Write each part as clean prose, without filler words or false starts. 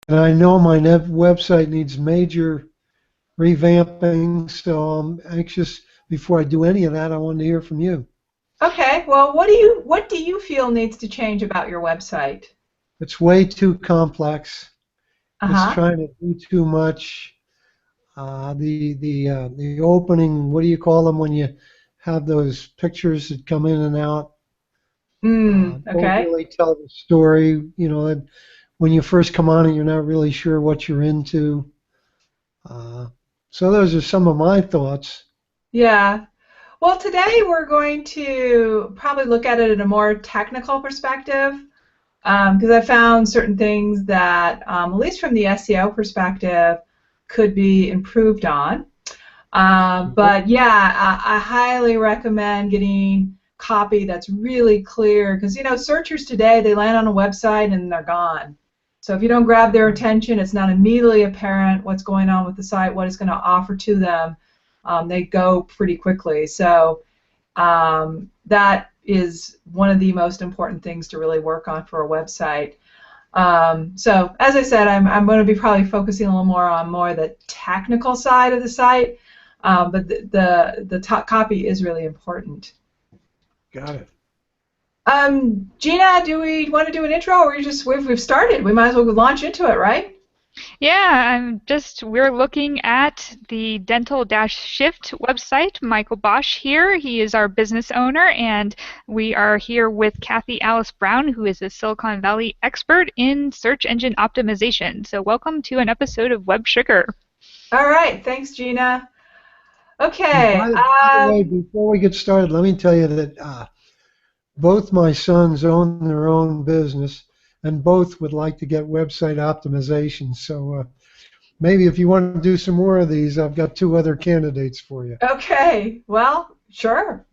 and I know my website needs major revamping, so I'm anxious. Before I do any of that, I wanted to hear from you. Okay, well, what do you feel needs to change about your website? It's way too complex. It's Uh-huh. trying to do too much. The opening, what do you call them when you have those pictures that come in and out? Don't Okay. really tell the story. And when you first come on it, you're not really sure what you're into. Uh, so those are some of my thoughts. Yeah. Well, today we're going to probably look at it in a more technical perspective because I found certain things that, at least from the SEO perspective, could be improved on. Mhm. But yeah, I highly recommend getting copy that's really clear because searchers today they land on a website and they're gone. So if you don't grab their attention, it's not immediately apparent what's going on with the site, what it's going to offer to them. They go pretty quickly. So that is one of the most important things to really work on for a website. So as I said, I'm going to be probably focusing a little more on more the technical side of the site, but the top copy is really important. Got it. Gina, do we want to do an intro, or we've started? We might as well launch into it, right? Yeah, we're looking at the Dental-Shift website. Michael Basch here. He is our business owner, and we are here with Kathy Alice Brown, who is a Silicon Valley expert in search engine optimization. So welcome to an episode of WebSugar. All right, thanks, Gina. And Okay. by the way, before we get started, let me tell you that both my sons own their own business, and both would like to get website optimization. So maybe if you want to do some more of these, I've got two other candidates for you. Okay. Well, sure.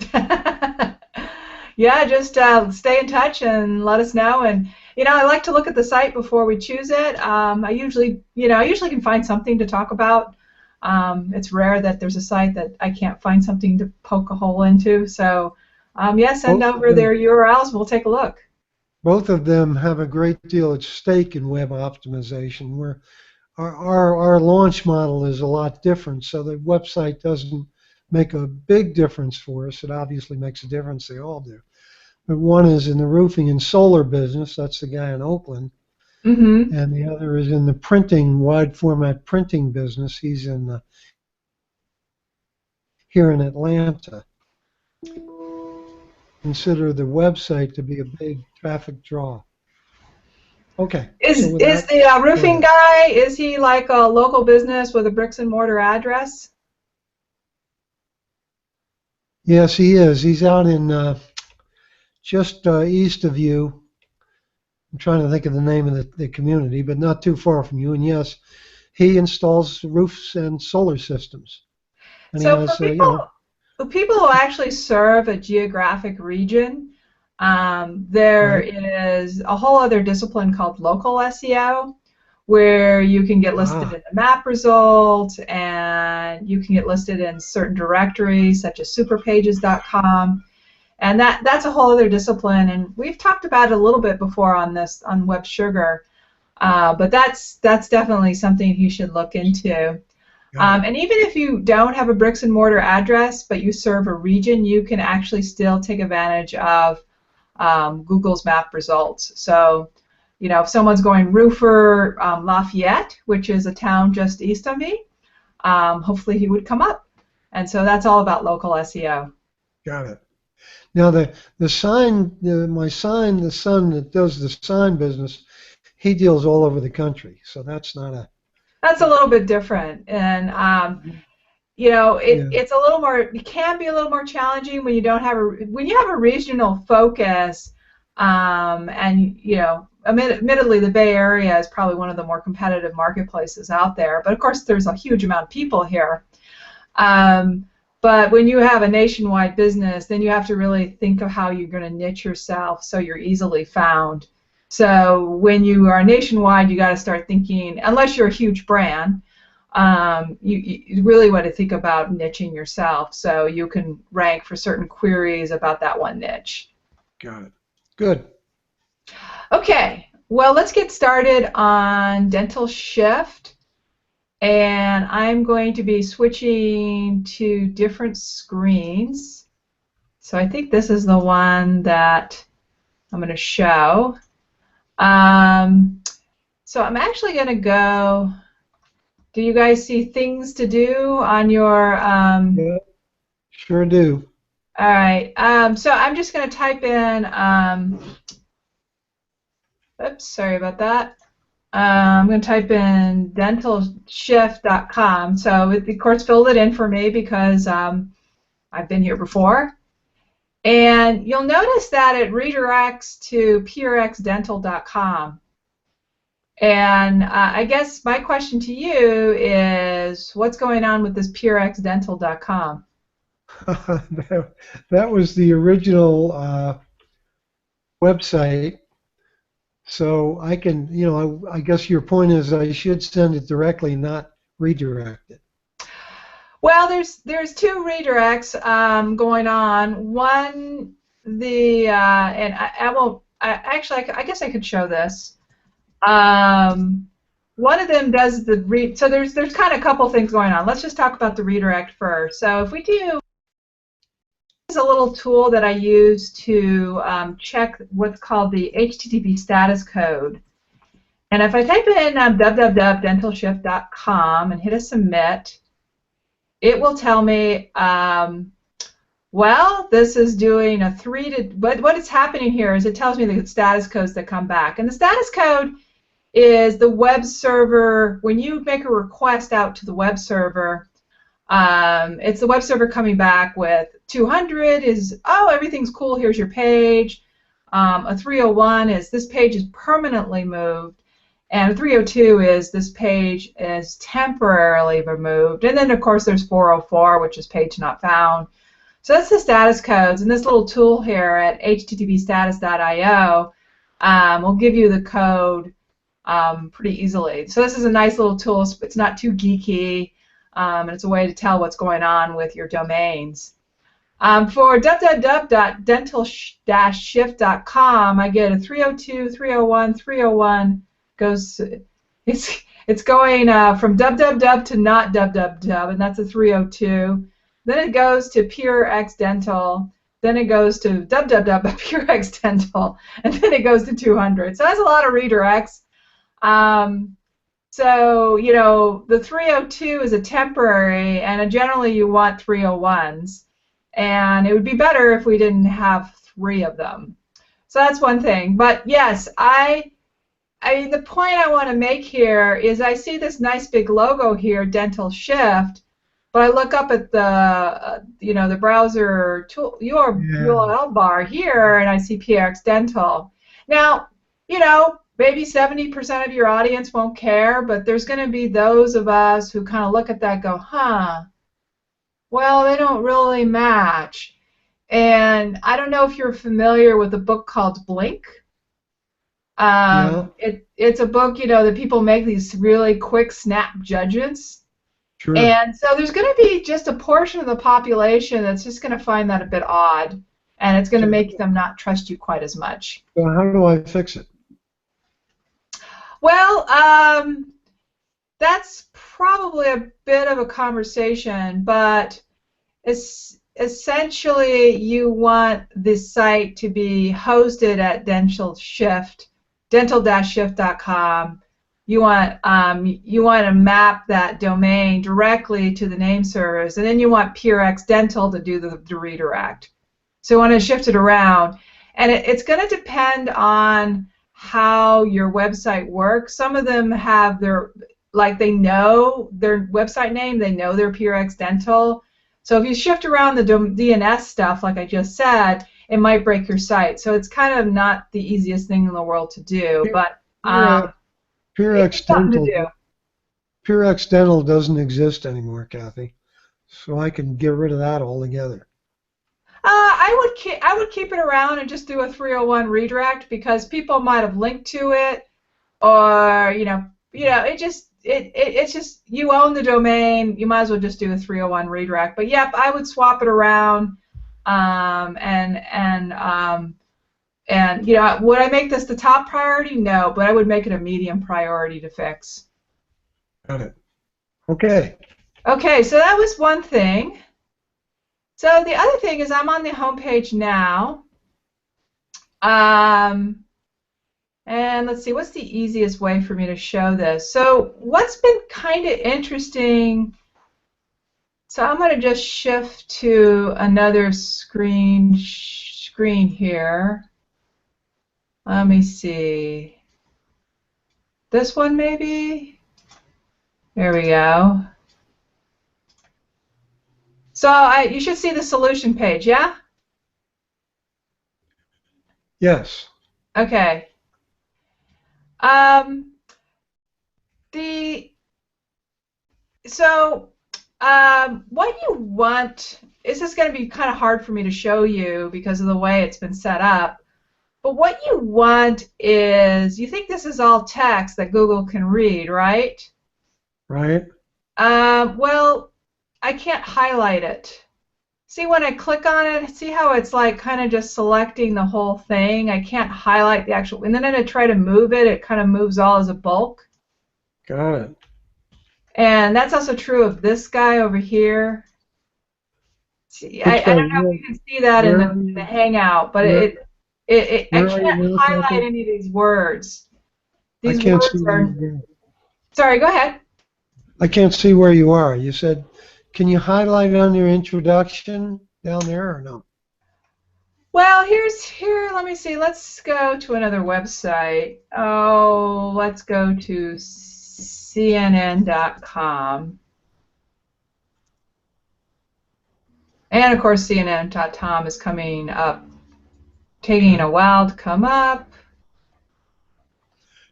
Yeah, just stay in touch and let us know. And I like to look at the site before we choose it. I usually can find something to talk about. It's rare that there's a site that I can't find something to poke a hole into. So, yeah, send Both of over their them, URLs. We'll take a look. both of them have a great deal at stake in web optimization, where our launch model is a lot different. So the website doesn't make a big difference for us. It obviously makes a difference. They all do. But one is in the roofing and solar business. That's the guy in Oakland. Mm-hmm. And the other is in the printing, wide format printing business. He's here in Atlanta. Consider the website to be a big traffic draw. Okay, so Is with is that, the go roofing ahead. guy? Is he like a local business with a bricks and mortar address? Yes, he is. He's out in just east of you. I'm trying to think of the name of the community, but not too far from you. And yes, he installs roofs and solar systems. And he So for has, people who actually serve a geographic region, there right. is a whole other discipline called local SEO, where you can get listed Ah, in the map results and you can get listed in certain directories such as superpages.com. And that's a whole other discipline. And we've talked about it a little bit before on this on WebSugar, but that's definitely something you should look into. got it. And even if you don't have a bricks and mortar address, but you serve a region, you can actually still take advantage of Google's map results. So, if someone's going roofer Lafayette, which is a town just east of me, hopefully he would come up. And so that's all about local SEO. Got it. Now the sign, the son that does the sign business, he deals all over the country. So that's not a, That's a little bit different. And yeah. it's a little more. It can be a little more challenging when you don't have when you have a regional focus, and admittedly, the Bay Area is probably one of the more competitive marketplaces out there. But of course, there's a huge amount of people here. Um, but when you have a nationwide business, then you have to really think of how you're going to niche yourself so you're easily found. So when you are nationwide, you got to start thinking, unless you're a huge brand, you really want to think about niching yourself so you can rank for certain queries about that one niche. Got it. Good. Okay. Well, let's get started on Dental Shift. And I'm going to be switching to different screens. So I think this is the one that I'm going to show. So I'm actually going to go. Do you guys see things to do on your? Yeah, sure do. All right. So I'm just going to type in. Oops, sorry about that. I'm going to type in dentalshift.com. So it, of course, filled it in for me because I've been here before. And you'll notice that it redirects to prxdental.com. And I guess my question to you is, what's going on with this prxdental.com? That was the original website. So I can, I guess your point is I should send it directly, not redirect it. Well, there's two redirects going on. One, and I won't. Actually, I guess I could show this. One of them does the so there's kind of a couple things going on. Let's just talk about the redirect first. So if we do, this is a little tool that I use to check what's called the HTTP status code. And if I type in www.dentalshift.com and hit a submit, it will tell me, well, this is doing a 3 to, what is happening here is it tells me the status codes that come back. And the status code is the web server, when you make a request out to the web server, it's the web server coming back with 200 is, oh, everything's cool, here's your page. A 301 is this page is permanently moved. And 302 is this page is temporarily removed. And then, of course, there's 404, which is page not found. So that's the status codes. And this little tool here at httpstatus.io will give you the code pretty easily. So this is a nice little tool. It's not too geeky. And it's a way to tell what's going on with your domains. For www.dental-shift.com, I get a 302, 301, 301. Goes, it's going from www to not www, and that's a 302. Then it goes to PureXDental. Then it goes to www.PureXDental, and then it goes to 200. So that's a lot of redirects. So the 302 is a temporary, and generally you want 301s, and it would be better if we didn't have 3 of them. So that's one thing. But yes, I mean, the point I want to make here is I see this nice big logo here, Dental Shift, but I look up at the, the browser tool, URL bar here, and I see PX Dental. Now, maybe 70% of your audience won't care, but there's going to be those of us who kind of look at that and go, huh, well, they don't really match. And I don't know if you're familiar with a book called Blink. Yeah. It's a book, that people make these really quick snap judgments. Sure. And so there's going to be just a portion of the population that's just going to find that a bit odd, and it's going to make them not trust you quite as much. So how do I fix it? Well, that's probably a bit of a conversation, but essentially you want the site to be hosted at dental-shift.com. You want to map that domain directly to the name servers, and then you want PureXDental to do the redirect. So you want to shift it around, and it's going to depend on how your website works. Some of them have they know their website name, they know their PureXDental. So if you shift around the DNS stuff, like I just said, it might break your site. So it's kind of not the easiest thing in the world to do, but PureXDental doesn't exist anymore, Kathy. So I can get rid of that altogether. I would keep it around and just do a 301 redirect, because people might have linked to it, or it's just you own the domain. You might as well just do a 301 redirect. But yep, I would swap it around, and And would I make this the top priority? No, but I would make it a medium priority to fix. Got it. Okay. Okay, so that was one thing. So the other thing is I'm on the home page now. And let's see, what's the easiest way for me to show this? So what's been kind of interesting, so I'm going to just shift to another screen here. Let me see. This one maybe? There we go. So you should see the solution page, yeah? Yes. Okay. What you want, this is going to be kind of hard for me to show you because of the way it's been set up, but what you want is, you think this is all text that Google can read, right? Right. Well, I can't highlight it. See, when I click on it, see how it's like kind of just selecting the whole thing? I can't highlight the actual, and then I try to move it, it kind of moves all as a bulk. Got it. And that's also true of this guy over here. See, I don't know if you can see that in the Hangout, but I can't highlight any of these words. These words are. Sorry, go ahead. I can't see where you are. You said, can you highlight on your introduction down there or no? Well, here. Let me see. Let's go to another website. Oh, let's go to CNN.com. And of course, CNN.com is coming up, taking a while to come up.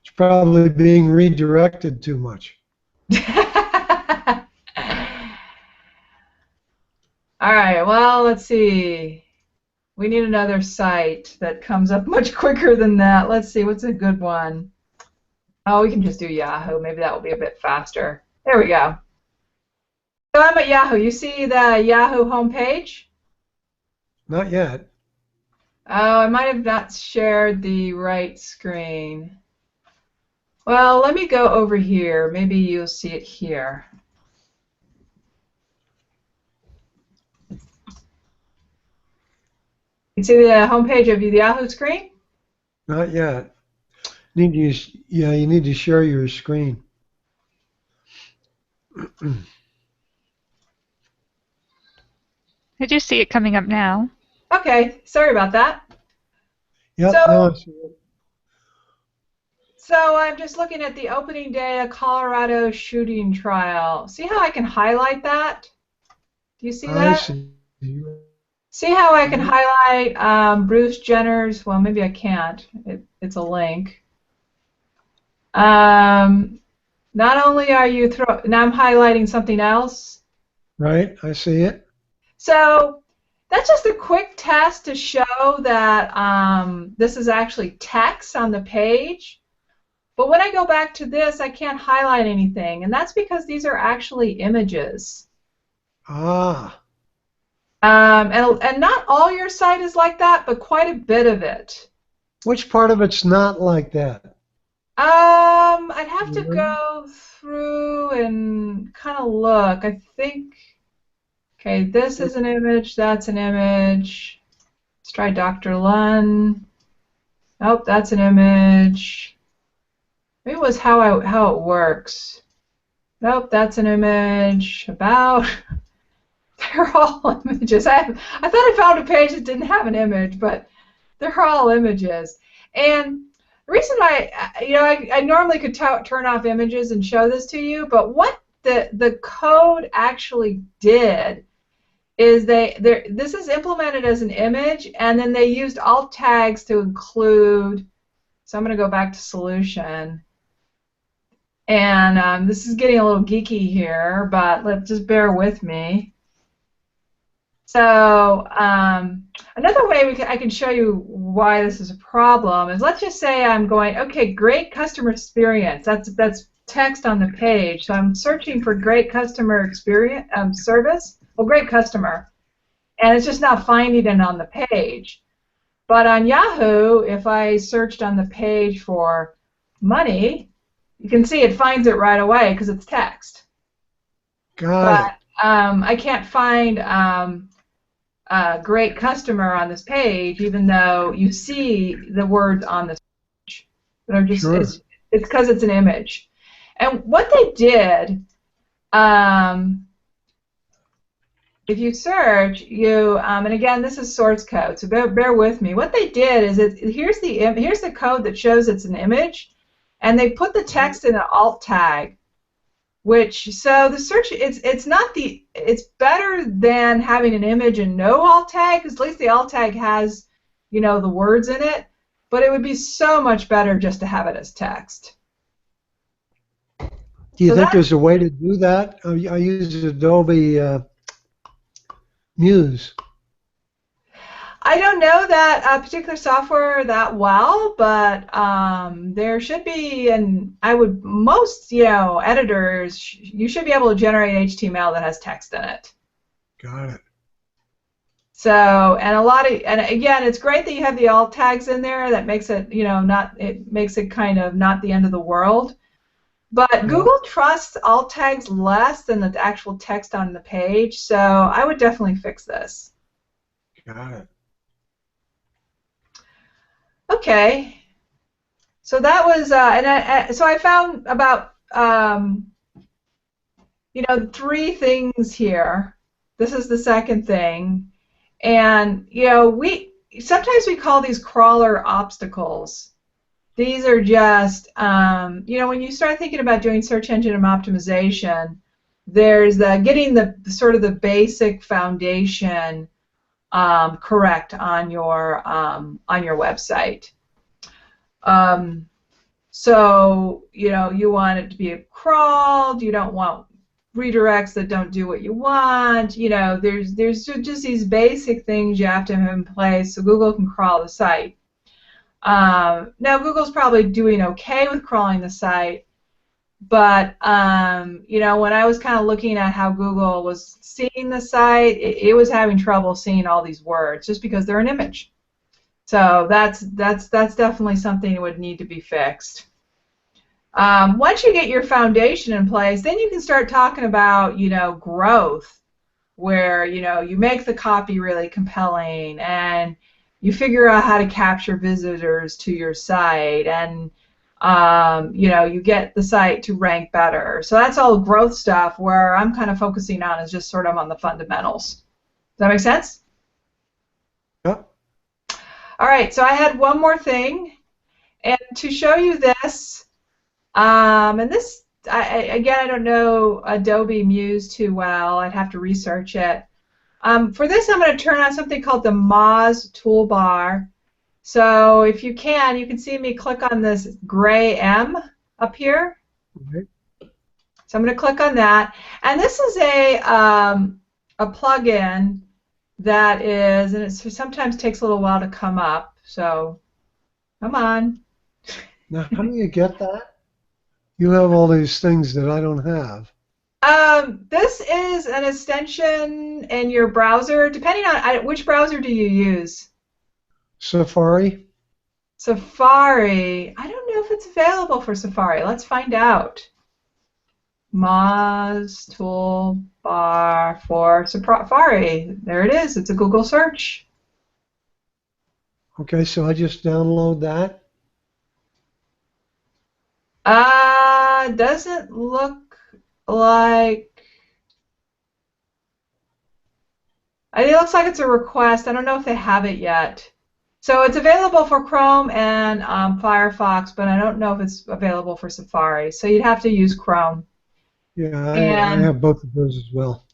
It's probably being redirected too much. All right, well, let's see. We need another site that comes up much quicker than that. Let's see, what's a good one? Oh, we can just do Yahoo. Maybe that will be a bit faster. There we go. So I'm at Yahoo. You see the Yahoo homepage? Not yet. Oh, I might have not shared the right screen. Well, let me go over here. Maybe you'll see it here. You see the homepage of the Yahoo screen? Not yet. You need to share your screen. I do see it coming up now. Okay, sorry about that. Yep, so, now I see it. So I'm just looking at the opening day of Colorado shooting trial. See how I can highlight that? Do you see that? I see. See how I can highlight Bruce Jenner's? Well, maybe I can't. It's a link. Not only are you now I'm highlighting something else. Right, I see it. So that's just a quick test to show that this is actually text on the page. But when I go back to this, I can't highlight anything, and that's because these are actually images. Ah. And not all your site is like that, but quite a bit of it. Which part of it's not like that? I'd have to go through and kind of look. I think, okay, this is an image, that's an image. Let's try Dr. Lund. Nope, that's an image. Maybe it was how it works. Nope, that's an image. About. They're all images. I thought I found a page that didn't have an image, but they're all images. And the reason I normally could turn off images and show this to you, but what the code actually did is this is implemented as an image, and then they used alt tags to include. So I'm going to go back to solution. And this is getting a little geeky here, but just bear with me. So another way I can show you why this is a problem is, let's just say I'm going, okay, great customer experience. That's text on the page. So I'm searching for great customer experience service. Well, great customer, and it's just not finding it on the page. But on Yahoo, if I searched on the page for money, you can see it finds it right away because it's text. Got But it. I can't find a great customer on this page, even though you see the words on this page. They're just Sure. it's because it's an image. And what they did, if you search, and again, this is source code, so bear with me. What they did is here's the code that shows it's an image, and they put the text in an alt tag. So the search, it's better than having an image and no alt tag, because at least the alt tag has, the words in it. But it would be so much better just to have it as text. Do you think there's a way to do that? I use Adobe Muse. I don't know that particular software that well, but there should be, and most editors, you should be able to generate HTML that has text in it. Got it. So, and again, it's great that you have the alt tags in there. That makes it, it makes it kind of not the end of the world. But Google trusts alt tags less than the actual text on the page, so I would definitely fix this. Got it. Okay, so that was, so I found about, 3 things here. This is the second thing, and sometimes we call these crawler obstacles. These are just, when you start thinking about doing search engine optimization, there's getting the sort of the basic foundation correct on your website. So you want it to be crawled. You don't want redirects that don't do what you want. There's just these basic things you have to have in place so Google can crawl the site. Now Google's probably doing okay with crawling the site, but when I was kind of looking at how Google was seeing the site, it was having trouble seeing all these words just because they're an image. So that's definitely something that would need to be fixed. Once you get your foundation in place, then you can start talking about growth, where you make the copy really compelling and you figure out how to capture visitors to your site, and you get the site to rank better. So that's all growth stuff. Where I'm kind of focusing on is just sort of on the fundamentals. Does that make sense? Yep. All right. So I had one more thing, and to show you this, and this again, I don't know Adobe Muse too well. I'd have to research it. For this, I'm going to turn on something called the Moz toolbar. So if you can see me click on this gray M up here. Okay. So I'm going to click on that. And this is a plugin that is, and it sometimes takes a little while to come up. So come on. Now, how do you get that? You have all these things that I don't have. This is an extension in your browser, depending on which browser do you use? Safari? Safari. I don't know if it's available for Safari. Let's find out. Moz toolbar for Safari. There it is. It's a Google search. Okay, so I just download that. Doesn't look like. It looks like it's a request. I don't know if they have it yet. So it's available for Chrome and Firefox, but I don't know if it's available for Safari. So you'd have to use Chrome. Yeah, I have both of those as well.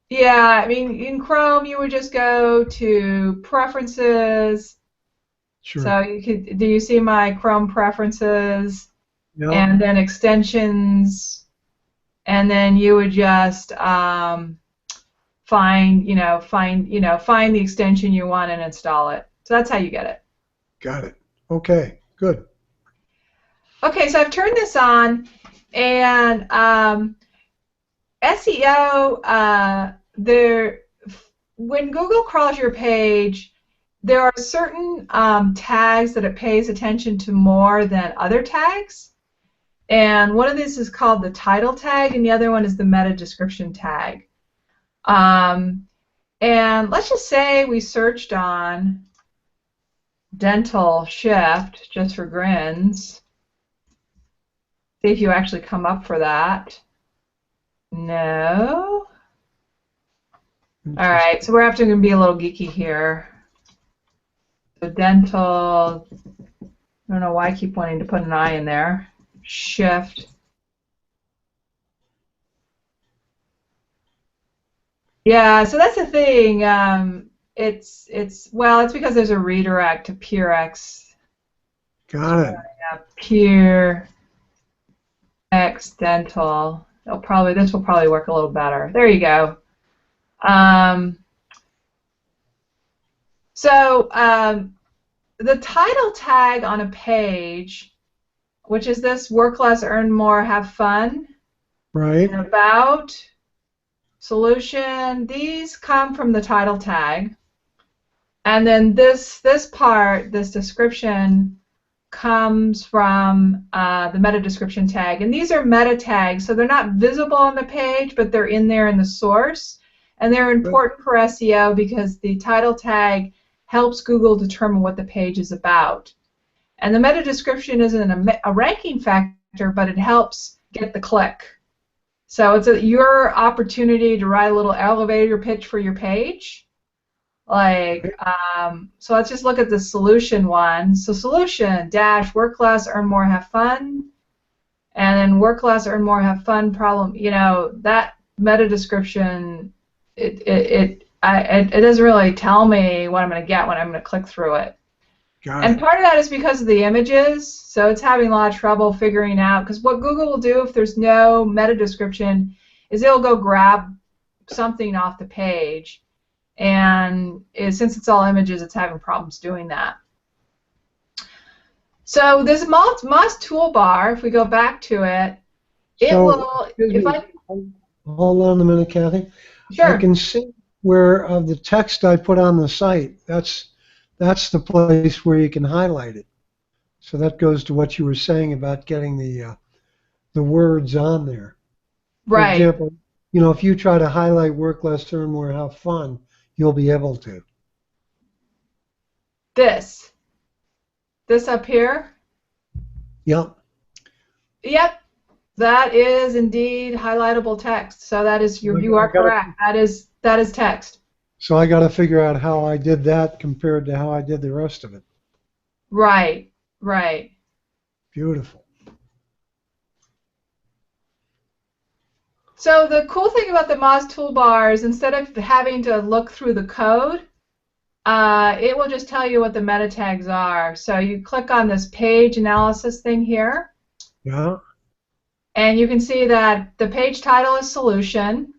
Yeah, I mean, in Chrome, you would just go to Preferences. Sure. So do you see my Chrome Preferences? Yep. And then Extensions, and then you would just find the extension you want and install it. So that's how you get it. Got it. Okay, good. Okay, so I've turned this on, and SEO, when Google crawls your page, there are certain tags that it pays attention to more than other tags. And one of these is called the title tag, and the other one is the meta description tag. And let's just say we searched on dental shift, just for grins. See if you actually come up for that. No. All right, so we're going to be a little geeky here. So dental, I don't know why I keep wanting to put an I in there. Shift. Yeah, so that's the thing. It's because there's a redirect to PeerX. Got it. PeerX dental. This will probably work a little better. There you go. The title tag on a page, which is this work less, earn more, have fun, right? And about, solution, these come from the title tag. And then this part, this description, comes from the meta description tag. And these are meta tags, so they're not visible on the page, but they're in there in the source. And they're important for SEO because the title tag helps Google determine what the page is about. And the meta description isn't a ranking factor, but it helps get the click. So it's your opportunity to write a little elevator pitch for your page. So let's just look at the solution one. So solution, dash, work less, earn more, have fun. And then work less, earn more, have fun problem. That meta description, it doesn't really tell me what I'm going to get when I'm going to click through it. And part of that is because of the images, so it's having a lot of trouble figuring out, because what Google will do if there's no meta description is it'll go grab something off the page, and since it's all images, it's having problems doing that. So this Moz toolbar, if we go back to it, Hold on a minute, Kathy. Sure. I can see where the text I put on the site, that's the place where you can highlight it. So that goes to what you were saying about getting the words on there. Right. For example, if you try to highlight work less, earn more, have fun, you'll be able to. This up here? Yep. Yep. That is indeed highlightable text. So that is you are correct. That is text. So I got to figure out how I did that compared to how I did the rest of it. Right, right. Beautiful. So the cool thing about the Moz toolbar is instead of having to look through the code, it will just tell you what the meta tags are. So you click on this page analysis thing here. Yeah. And you can see that the page title is solution.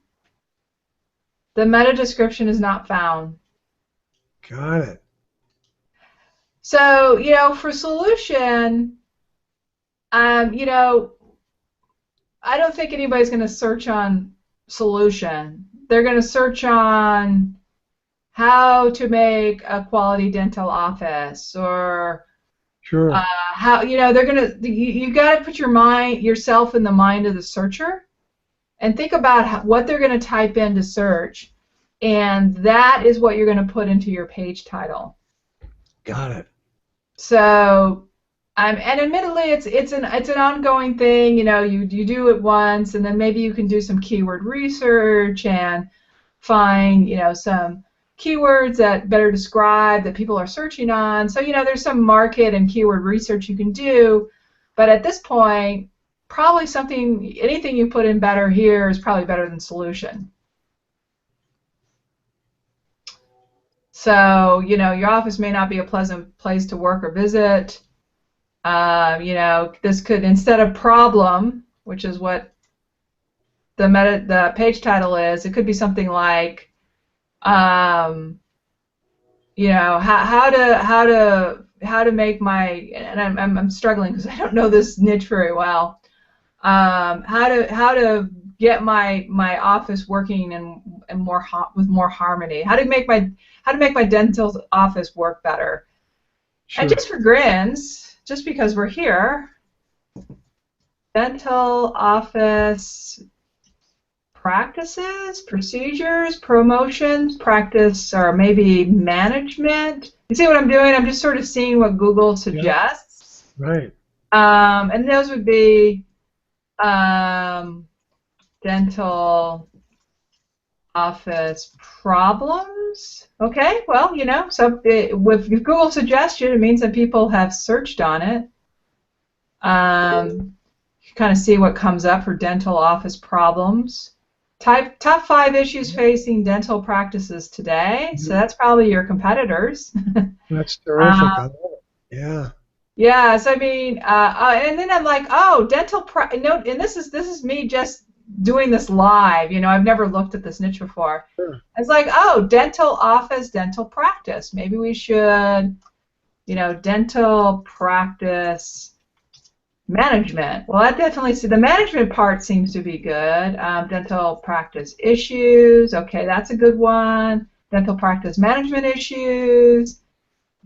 The meta description is not found. Got it. So, for solution, I don't think anybody's going to search on solution. They're going to search on how to make a quality dental office, or sure. How they're going to. You got to put yourself in the mind of the searcher, and think about what they're going to type in to search, and that is what you're going to put into your page title. Got it. So, and admittedly, it's an ongoing thing. You do it once, and then maybe you can do some keyword research and find some keywords that better describe that people are searching on. So there's some market and keyword research you can do, but at this point, probably anything you put in better here is probably better than solution. So, your office may not be a pleasant place to work or visit. This could, instead of problem, which is what the page title is, it could be something like, how to make my, and I'm struggling because I don't know this niche very well. How to get my office working and with more harmony. How to make my dental office work better. Sure. And just for grins, just because we're here, dental office practices, procedures, promotions, practice, or maybe management. You see what I'm doing? I'm just sort of seeing what Google suggests. Yeah. Right. And those would be dental office problems. Okay, well, you know, so if Google suggests it, it means that people have searched on it. You kind of see what comes up for dental office problems. Top 5 issues facing dental practices today. So that's probably your competitors. That's terrific. I love it. Yeah. Yeah. So I mean, and then I'm like, oh, no, and this is me just doing this live. You know, I've never looked at this niche before. Sure. It's like, oh, dental office, dental practice. Maybe we should, you know, dental practice management. Well, I definitely see the management part seems to be good. Dental practice issues. Okay, that's a good one. Dental practice management issues.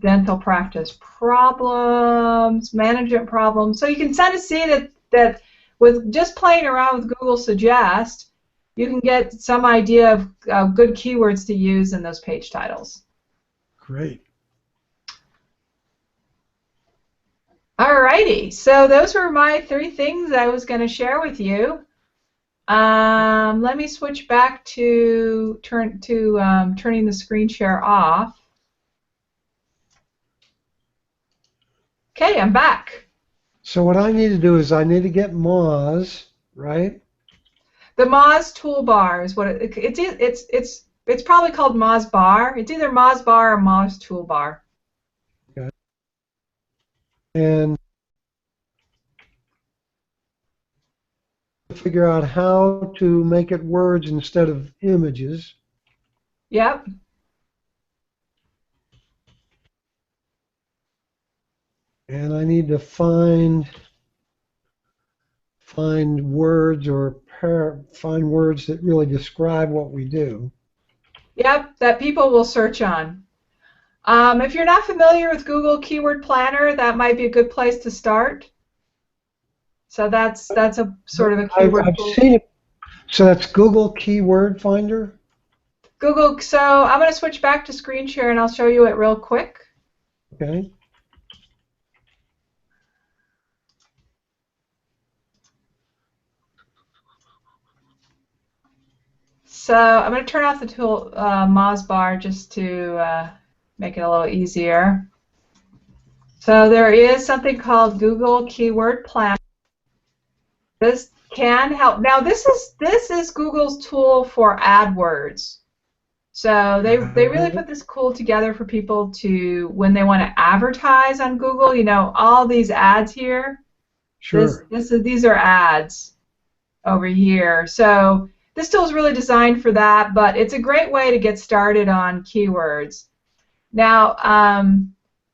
Dental practice problems. Management problems. So you can kind of see that with just playing around with Google Suggest, you can get some idea of good keywords to use in those page titles. Great. Alrighty, so those were my 3 things I was going to share with you. Let me switch back to turning the screen share off. Okay, I'm back. So what I need to do is I need to get Moz, right? The Moz toolbar is what it's probably called Moz bar. It's either Moz bar or Moz toolbar. Okay. And figure out how to make it words instead of images. Yep. And I need to find words or find words that really describe what we do. Yep, that people will search on. If you're not familiar with Google Keyword Planner, that might be a good place to start. So that's a sort of a keyword I've tool. seen it. So that's Google Keyword Finder? Google, so I'm going to switch back to screen share and I'll show you it real quick. Okay. So I'm going to turn off the tool Moz bar just to make it a little easier. So there is something called Google Keyword Planner. This can help. Now this is Google's tool for AdWords. So they really put this tool together for people to, when they want to advertise on Google, you know, all these ads here. Sure. These are ads over here. So this tool is really designed for that, but it's a great way to get started on keywords. Now,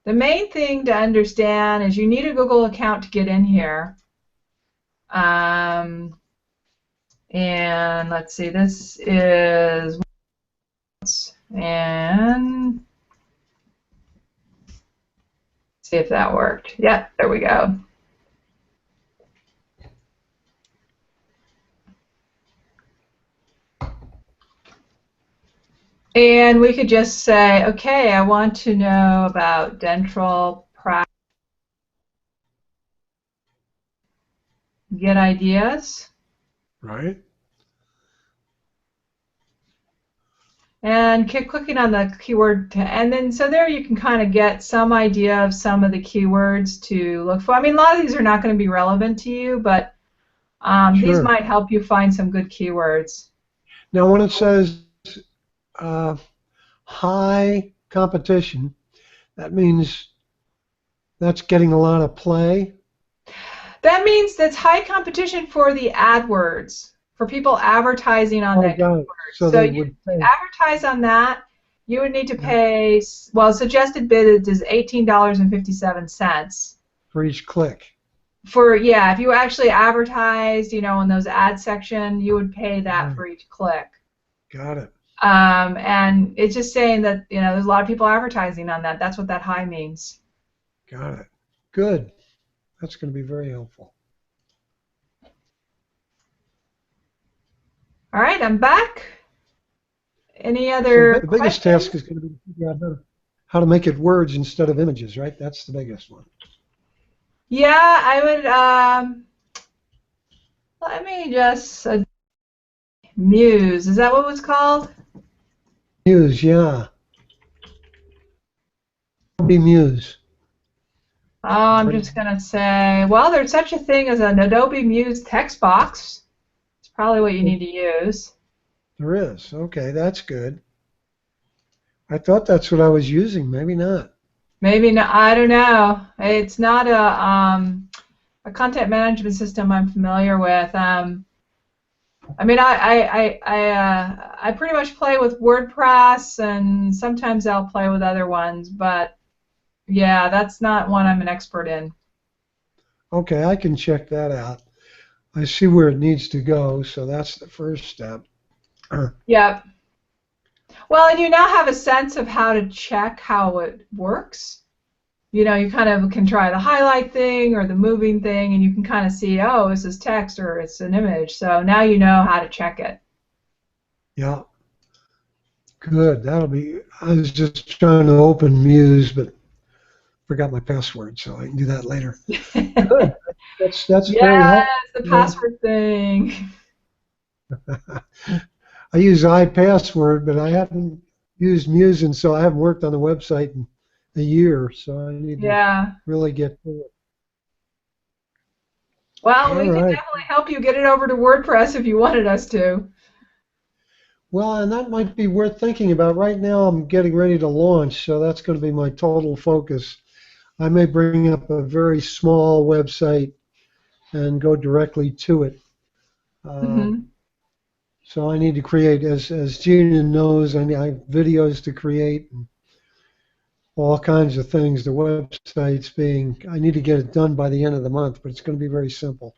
the main thing to understand is you need a Google account to get in here. And let's see, this is, and see if that worked. Yep, there we go. And we could just say, okay, I want to know about dental practice. Get ideas. Right. And keep clicking on the keyword, and then so there you can kind of get some idea of some of the keywords to look for. I mean, a lot of these are not going to be relevant to you, but Sure. these might help you find some good keywords. Now, when it says high competition, that means that's getting a lot of play. That means that's high competition for the AdWords, for people advertising on that keyword. So you advertise on that, you would need to pay, well, suggested bid is $18.57. For each click. Yeah, if you actually advertised, you know, in those ad section, you would pay that for each click. Got it. And it's just saying that, there's a lot of people advertising on that. That's what that high means. Got it. Good. That's going to be very helpful. All right, I'm back. Any So other the biggest questions? task is going to be to figure out how to make it words instead of images, right? That's the biggest one. Yeah, I would, let me just, Muse, is that what it's called? Muse, yeah. Be Muse. Oh, I'm just going to say, well, there's such a thing as an Adobe Muse text box. It's probably what you need to use. There is. Okay, that's good. I thought that's what I was using. Maybe not. Maybe not, I don't know. It's not a content management system I'm familiar with. I mean, I pretty much play with WordPress, and sometimes I'll play with other ones, but yeah, that's not one I'm an expert in. Okay, I can check that out. I see where it needs to go, so that's the first step. Yep. Well, and you now have a sense of how to check how it works. You kind of can try the highlight thing or the moving thing, and you can kind of see, oh, is this text or it's an image. So now you know how to check it. Yeah, good. That'll be. I was just trying to open Muse, but forgot my password, so I can do that later. Good. That's very Yes, helpful. the password thing. I use iPassword, but I haven't used Muse, and so I haven't worked on the website in a year, so I need to Yeah. really get to it. Well, All we can right. definitely help you get it over to WordPress if you wanted us to. Well, and that might be worth thinking about. Right now, I'm getting ready to launch, so that's going to be my total focus. I may bring up a very small website and go directly to it. Mm-hmm. So I need to create, as Gina knows, I have videos to create and all kinds of things. The website's I need to get it done by the end of the month, but it's going to be very simple.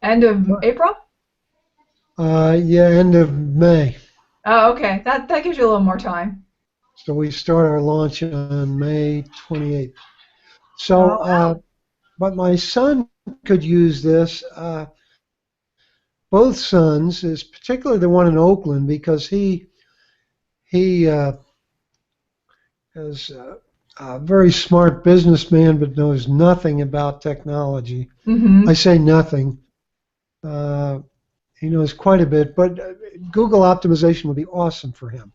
End of April? Yeah, end of May. Oh, okay. That gives you a little more time. So we start our launch on May 28th. Oh, So, wow. but my son could use this. Both sons, is particularly the one in Oakland, because he is a very smart businessman, but knows nothing about technology. I Mm-hmm. say nothing. Uh, he knows quite a bit, but Google optimization would be awesome for him.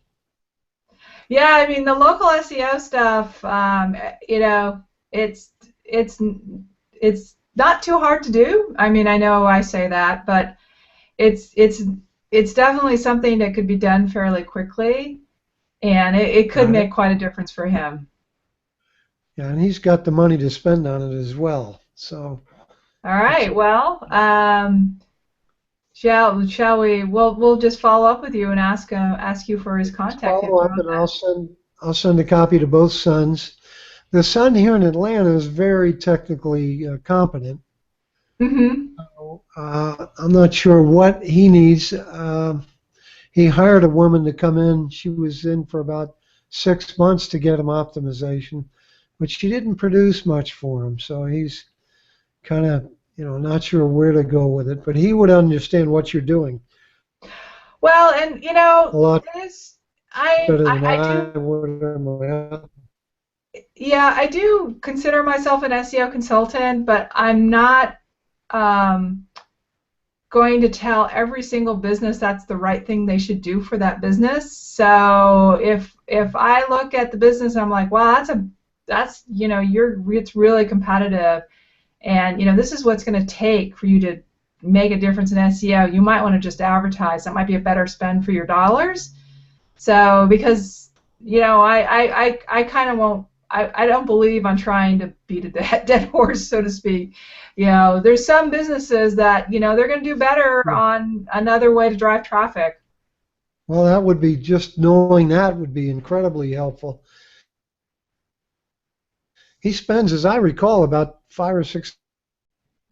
Yeah, I mean the local SEO stuff. It's it's it's not too hard to do. I mean, I know I say that, but it's it's it's definitely something that could be done fairly quickly, and it could Got make it? quite a difference for him. Yeah, and he's got the money to spend on it as well. So All it's right. Well, shall we? We'll just follow up with you and ask you for his let's contact follow info up, on and that. I'll send a copy to both sons. The son here in Atlanta is very technically competent. Mm-hmm. I'm not sure what he needs. He hired a woman to come in. She was in for about 6 months to get him optimization, but she didn't produce much for him. So he's kind of, not sure where to go with it. But he would understand what you're doing Well, and a lot this I better I, than I do I would. yeah, I do consider myself an SEO consultant, but I'm not um, going to tell every single business that's the right thing they should do for that business. So if I look at the business, I'm like, wow, that's it's really competitive, and this is what's going to take for you to make a difference in SEO. You might want to just advertise. That might be a better spend for your dollars. So because I kind of won't. I don't believe on trying to beat a dead horse, so to speak. There's some businesses that they're going to do better on another way to drive traffic. Well, that would be just knowing that would be incredibly helpful. He spends, as I recall, about $5,000 or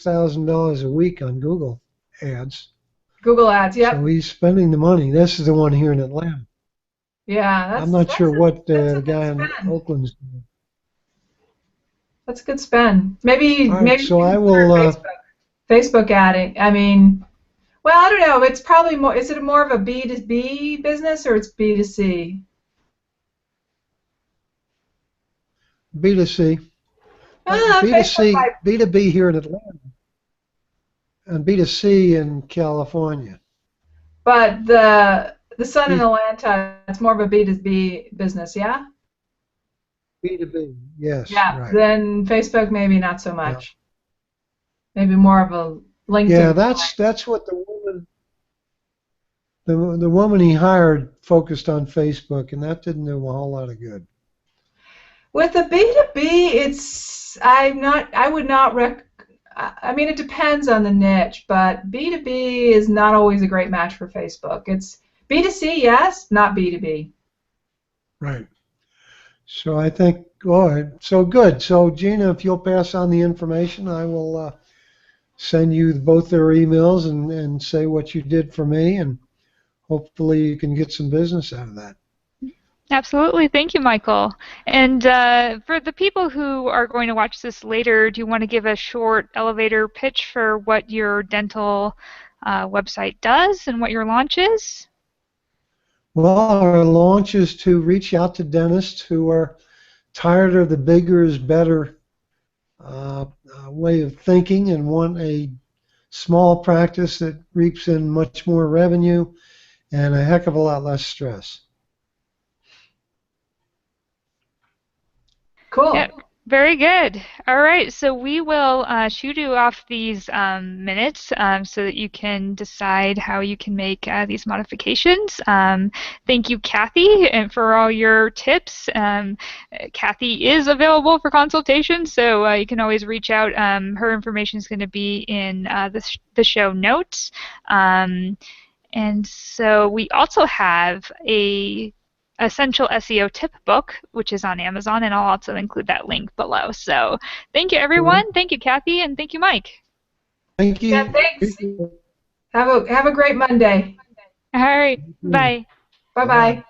$6,000 a week on Google ads. Google Ads. So Yep. he's spending the money. This is the one here in Atlanta. Yeah, I'm not sure what that's a the good guy in spend. Oakland's doing. That's a good spend. Maybe All right, maybe so you I can start will. Facebook adding. I mean, well, I don't know. It's probably more. Is it more of a B2B business or it's B2C? B2C, Facebook B2C, might, B2B here in Atlanta, and B2C in California. but the Sun in B, Atlanta, it's more of a B2B business, yeah? B2B, yes, Yeah. right. Then Facebook maybe not so Yeah, much. Maybe more of a yeah. LinkedIn. That's what the woman he hired focused on Facebook, and that didn't do a whole lot of good. With the B2B, I would not I mean, it depends on the niche, but B2B is not always a great match for Facebook. It's B2C, yes, not B2B. Right. So I think, all right. So good. So Gina, if you'll pass on the information, I will send you both their emails and say what you did for me, and hopefully you can get some business out of that. Absolutely. Thank you, Michael. And for the people who are going to watch this later, do you want to give a short elevator pitch for what your dental website does and what your launch is? Well, our launch is to reach out to dentists who are tired of the bigger is better way of thinking and want a small practice that reaps in much more revenue and a heck of a lot less stress. Yeah, Cool. very good. All right, so we will shoot you off these minutes so that you can decide how you can make these modifications. Thank you, Kathy, and for all your tips. Kathy is available for consultation, so you can always reach out. Her information is going to be in the show notes. And so we also have a essential SEO tip book, which is on Amazon, and I'll also include that link below. So thank you, Cool. everyone. Thank you, Kathy, and thank you, Mike. Thank Yeah, you. thanks. Have a great Monday. All right, bye. Bye Bye. bye.